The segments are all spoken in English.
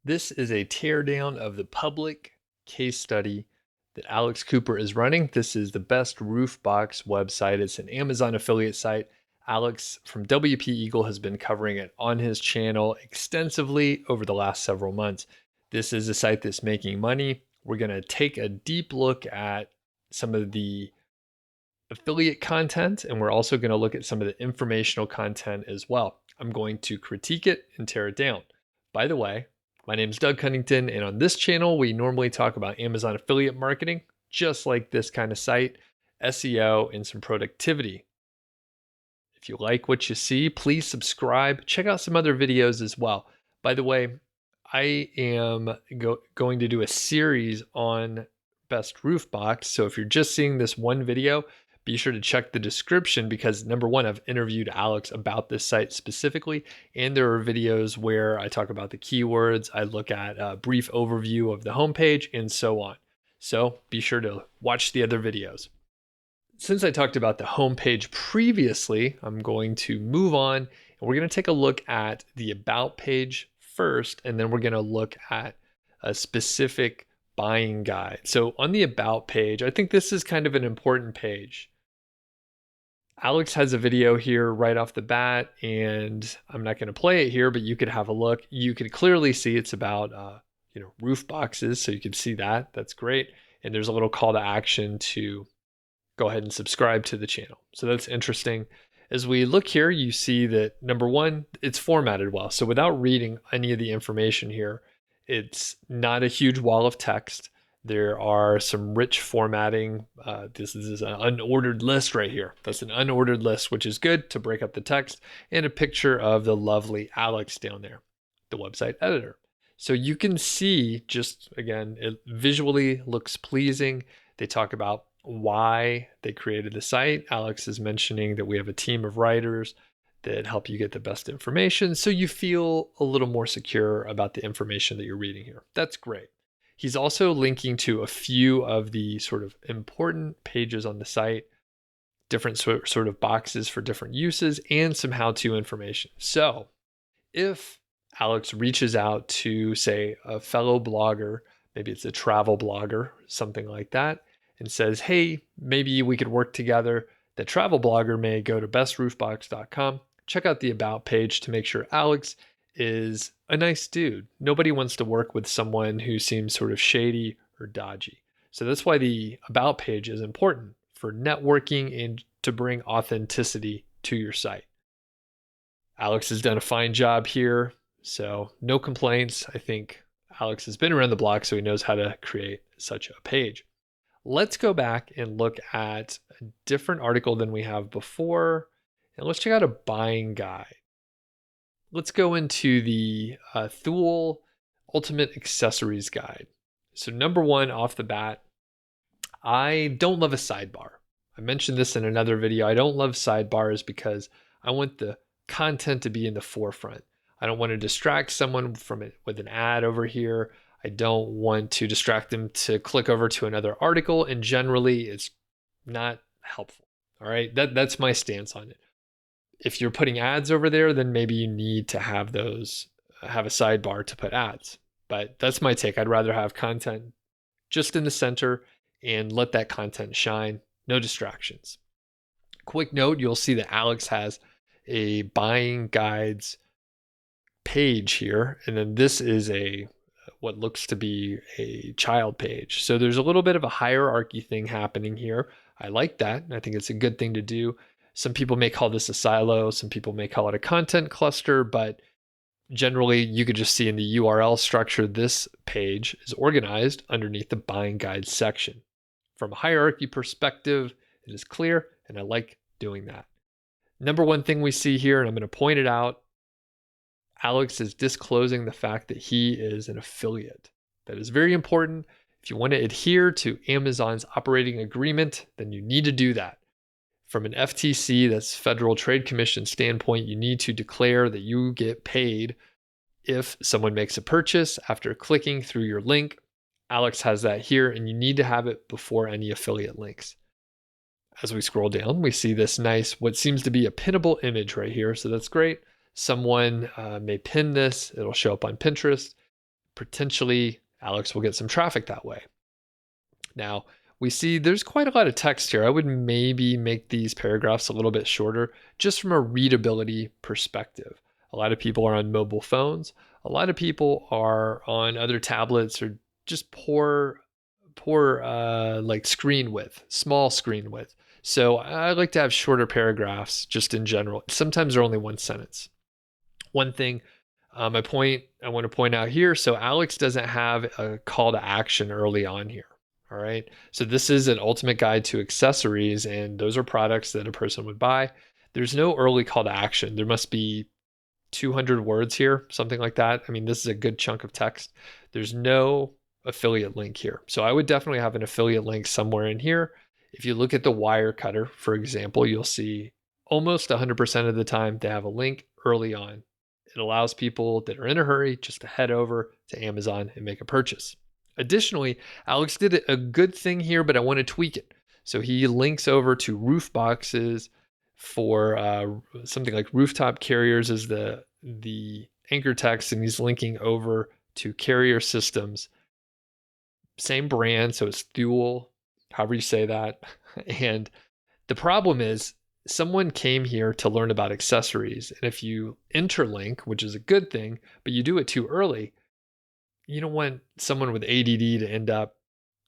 This is a teardown of the public case study that Alex Cooper is running. This is the Best Roof Box website. It's an Amazon affiliate site. Alex from WP Eagle has been covering it on his channel extensively over the last several months. This is a site that's making money. We're going to take a deep look at some of the affiliate content, and we're also going to look at some of the informational content as well. I'm going to critique it and tear it down. By the way, my name is Doug Cunnington, and on this channel, we normally talk about Amazon affiliate marketing, just like this kind of site, SEO, and some productivity. If you like what you see, please subscribe. Check out some other videos as well. By the way, I am going to do a series on Best Roof Box. So if you're just seeing this one video, be sure to check the description because number one, I've interviewed Alex about this site specifically, and there are videos where I talk about the keywords, I look at a brief overview of the homepage, and so on. So be sure to watch the other videos. Since I talked about the homepage previously, I'm going to move on, and we're going to take a look at the About page first, and then we're going to look at a specific buying guide. So on the About page, I think this is kind of an important page. Alex has a video here right off the bat, and I'm not going to play it here, but you could have a look. You could clearly see it's about roof boxes, so you can see that. That's great. And there's a little call to action to go ahead and subscribe to the channel. So that's interesting. As we look here, you see that number one, it's formatted well. So without reading any of the information here, it's not a huge wall of text. There are some rich formatting. This is an unordered list right here. That's an unordered list, which is good to break up the text, and a picture of the lovely Alex down there, the website editor. So you can see just, again, it visually looks pleasing. They talk about why they created the site. Alex is mentioning that we have a team of writers that help you get the best information, so you feel a little more secure about the information that you're reading here. That's great. He's also linking to a few of the sort of important pages on the site, different sort of boxes for different uses, and some how-to information. So if Alex reaches out to, say, a fellow blogger, maybe it's a travel blogger, something like that, and says, hey, maybe we could work together, the travel blogger may go to bestroofbox.com, check out the About page to make sure Alex is a nice dude. Nobody wants to work with someone who seems sort of shady or dodgy. So that's why the About page is important for networking and to bring authenticity to your site. Alex has done a fine job here, so no complaints. I think Alex has been around the block, so he knows how to create such a page. Let's go back and look at a different article than we have before, and let's check out a buying guide. Let's go into the Thule Ultimate Accessories Guide. So number one off the bat, I don't love a sidebar. I mentioned this in another video. I don't love sidebars because I want the content to be in the forefront. I don't want to distract someone from it with an ad over here. I don't want to distract them to click over to another article, and generally it's not helpful. All right, that's my stance on it. If you're putting ads over there, then maybe you need to have a sidebar to put ads. But that's my take. I'd rather have content just in the center and let that content shine. No distractions. Quick note, you'll see that Alex has a buying guides page here. And then this is what looks to be a child page. So there's a little bit of a hierarchy thing happening here. I like that. I think it's a good thing to do. Some people may call this a silo. Some people may call it a content cluster, but generally you could just see in the URL structure, this page is organized underneath the buying guide section. From a hierarchy perspective, it is clear, and I like doing that. Number one thing we see here, and I'm going to point it out, Alex is disclosing the fact that he is an affiliate. That is very important. If you want to adhere to Amazon's operating agreement, then you need to do that. From an FTC, that's Federal Trade Commission standpoint, you need to declare that you get paid if someone makes a purchase after clicking through your link. Alex has that here, and you need to have it before any affiliate links. As we scroll down, we see this nice, what seems to be a pinnable image right here. So that's great. Someone may pin this. It'll show up on Pinterest. potentially Alex will get some traffic that way. Now, we see there's quite a lot of text here. I would maybe make these paragraphs a little bit shorter just from a readability perspective. A lot of people are on mobile phones. A lot of people are on other tablets or just poor like screen width, small screen width. So I like to have shorter paragraphs just in general. Sometimes they're only one sentence. One thing I want to point out here, so Alex doesn't have a call to action early on here. All right. So this is an ultimate guide to accessories, and those are products that a person would buy. There's no early call to action. There must be 200 words here, something like that. I mean, this is a good chunk of text. There's no affiliate link here. So I would definitely have an affiliate link somewhere in here. If you look at the Wirecutter, for example, you'll see almost 100% of the time they have a link early on. It allows people that are in a hurry just to head over to Amazon and make a purchase. Additionally, Alex did a good thing here, but I want to tweak it. So he links over to roof boxes for something like rooftop carriers as the anchor text, and he's linking over to carrier systems. Same brand, so it's Thule, however you say that. And the problem is someone came here to learn about accessories. And if you interlink, which is a good thing, but you do it too early, you don't want someone with ADD to end up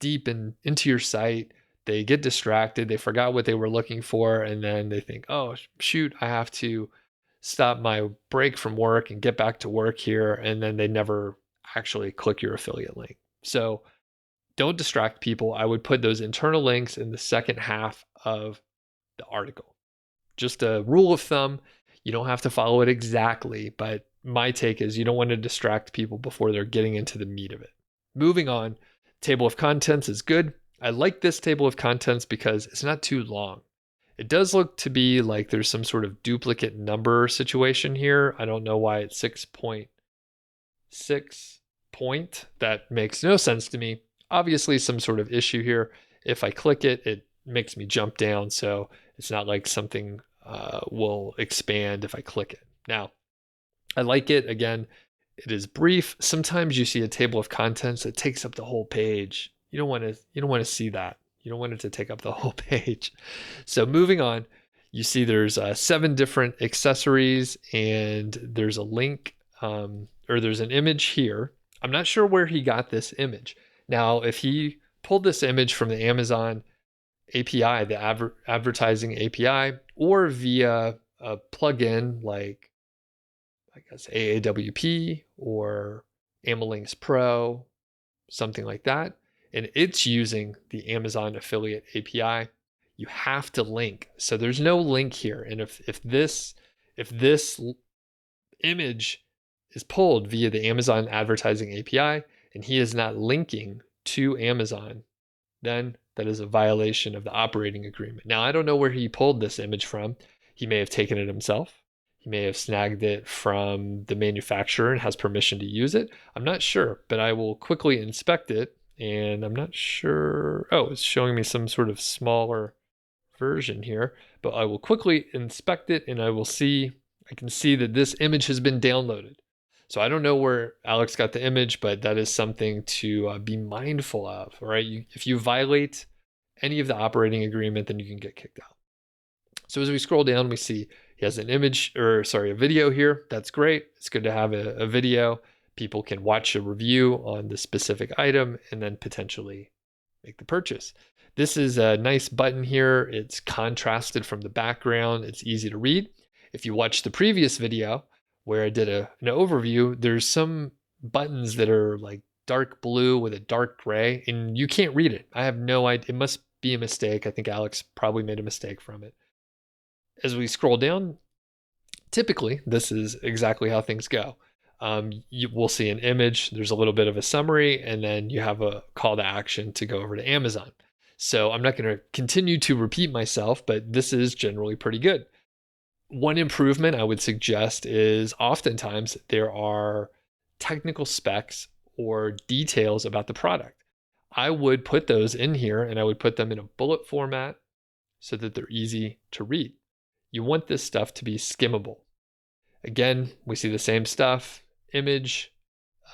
deep into your site. They get distracted. They forgot what they were looking for. And then they think, oh, shoot, I have to stop my break from work and get back to work here. And then they never actually click your affiliate link. So don't distract people. I would put those internal links in the second half of the article. Just a rule of thumb. You don't have to follow it exactly, but my take is you don't want to distract people before they're getting into the meat of it. Moving on, table of contents is good. I like this table of contents because it's not too long. It does look to be like there's some sort of duplicate number situation here. I don't know why it's 6.6 point. That makes no sense to me. Obviously some sort of issue here. If I click it, it makes me jump down. So it's not like something will expand if I click it. Now, I like it. Again, it is brief. Sometimes you see a table of contents that takes up the whole page. You don't want to see that. You don't want it to take up the whole page. So moving on, you see there's 7 different accessories, and there's a link or there's an image here. I'm not sure where he got this image. Now, if he pulled this image from the Amazon API, the advertising API, or via a plugin like I guess AAWP or AmaLinks Pro, something like that, and it's using the Amazon affiliate API, you have to link. So there's no link here. And if this image is pulled via the Amazon advertising API and he is not linking to Amazon, then that is a violation of the operating agreement. Now, I don't know where he pulled this image from. He may have taken it himself. He may have snagged it from the manufacturer and has permission to use it. I'm not sure, but I will quickly inspect it. And I'm not sure. Oh, it's showing me some sort of smaller version here, but I will quickly inspect it and I can see that this image has been downloaded. So I don't know where Alex got the image, but that is something to be mindful of. All right. If you violate any of the operating agreement, then you can get kicked out. So as we scroll down, we see he has a video here. That's great. It's good to have a video. People can watch a review on the specific item and then potentially make the purchase. This is a nice button here. It's contrasted from the background. It's easy to read. If you watch the previous video where I did an overview, there's some buttons that are like dark blue with a dark gray, and you can't read it. I have no idea. It must be a mistake. I think Alex probably made a mistake from it. As we scroll down, typically, this is exactly how things go. You will see an image, there's a little bit of a summary, and then you have a call to action to go over to Amazon. So I'm not going to continue to repeat myself, but this is generally pretty good. One improvement I would suggest is oftentimes there are technical specs or details about the product. I would put those in here and I would put them in a bullet format so that they're easy to read. You want this stuff to be skimmable. Again, we see the same stuff, image,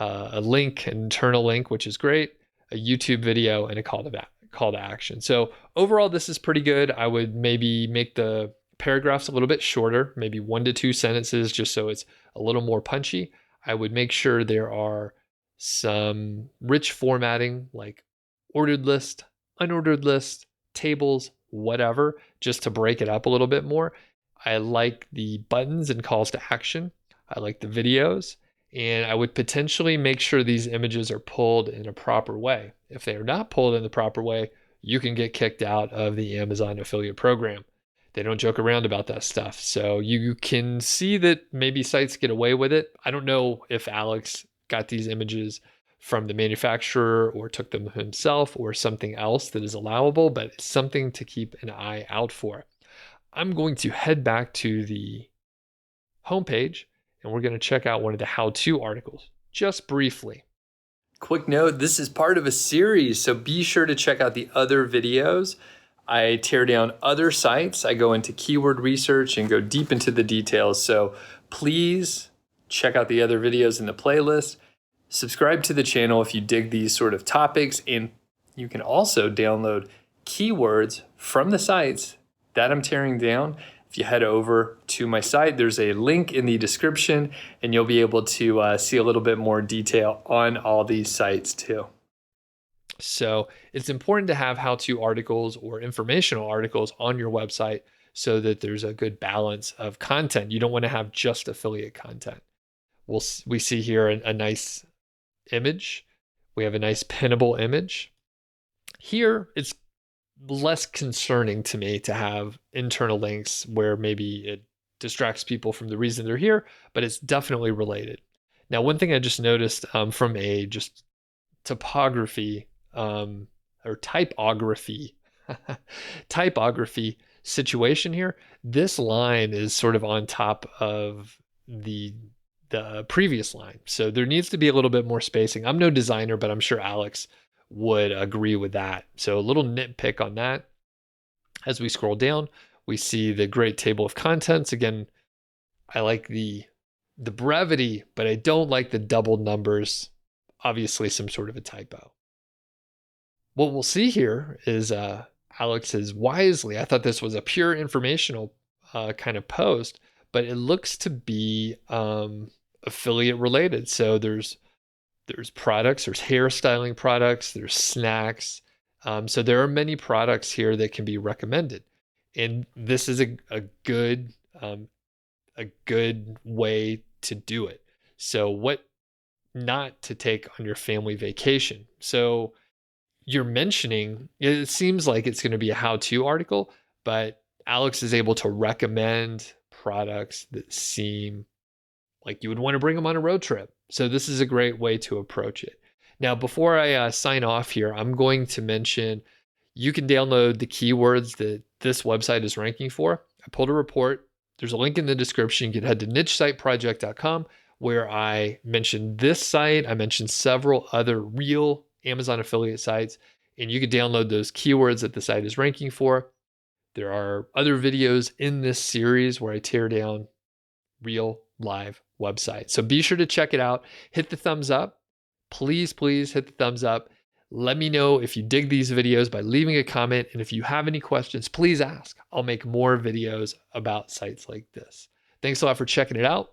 a link, an internal link, which is great, a YouTube video, and a call to action. So overall, this is pretty good. I would maybe make the paragraphs a little bit shorter, maybe 1 to 2 sentences, just so it's a little more punchy. I would make sure there are some rich formatting like ordered list, unordered list, tables, whatever, just to break it up a little bit more. I like the buttons and calls to action. I like the videos, and I would potentially make sure these images are pulled in a proper way. If they are not pulled in the proper way, you can get kicked out of the Amazon affiliate program. They don't joke around about that stuff. So you can see that maybe sites get away with it. I don't know if Alex got these images from the manufacturer or took them himself or something else that is allowable, but it's something to keep an eye out for. I'm going to head back to the homepage and we're going to check out one of the how-to articles just briefly. Quick note, this is part of a series, so be sure to check out the other videos. I tear down other sites. I go into keyword research and go deep into the details. So please check out the other videos in the playlist. Subscribe to the channel if you dig these sort of topics. And you can also download keywords from the sites that I'm tearing down. If you head over to my site, there's a link in the description and you'll be able to see a little bit more detail on all these sites too. So it's important to have how-to articles or informational articles on your website so that there's a good balance of content. You don't want to have just affiliate content. We see here a nice image. We have a nice pinnable image. Here, it's less concerning to me to have internal links where maybe it distracts people from the reason they're here, but it's definitely related. Now, one thing I just noticed from a just typography or typography situation here, this line is sort of on top of the previous line. So there needs to be a little bit more spacing. I'm no designer, but I'm sure Alex would agree with that. So a little nitpick on that. As we scroll down, we see the great table of contents. Again, I like the brevity, but I don't like the double numbers. Obviously some sort of a typo. What we'll see here is Alex has wisely, I thought this was a pure informational kind of post, but it looks to be affiliate related. So there's products, there's hairstyling products, there's snacks. So there are many products here that can be recommended. And this is a good way to do it. So what not to take on your family vacation. So you're mentioning, it seems like it's going to be a how-to article, but Alex is able to recommend products that seem like you would want to bring them on a road trip. So this is a great way to approach it. Now, before I sign off here, I'm going to mention you can download the keywords that this website is ranking for. I pulled a report. There's a link in the description. You can head to nichesiteproject.com where I mentioned this site. I mentioned several other real Amazon affiliate sites, and you can download those keywords that the site is ranking for. There are other videos in this series where I tear down real live websites. So be sure to check it out. Hit the thumbs up. Please, please hit the thumbs up. Let me know if you dig these videos by leaving a comment. And if you have any questions, please ask. I'll make more videos about sites like this. Thanks a lot for checking it out.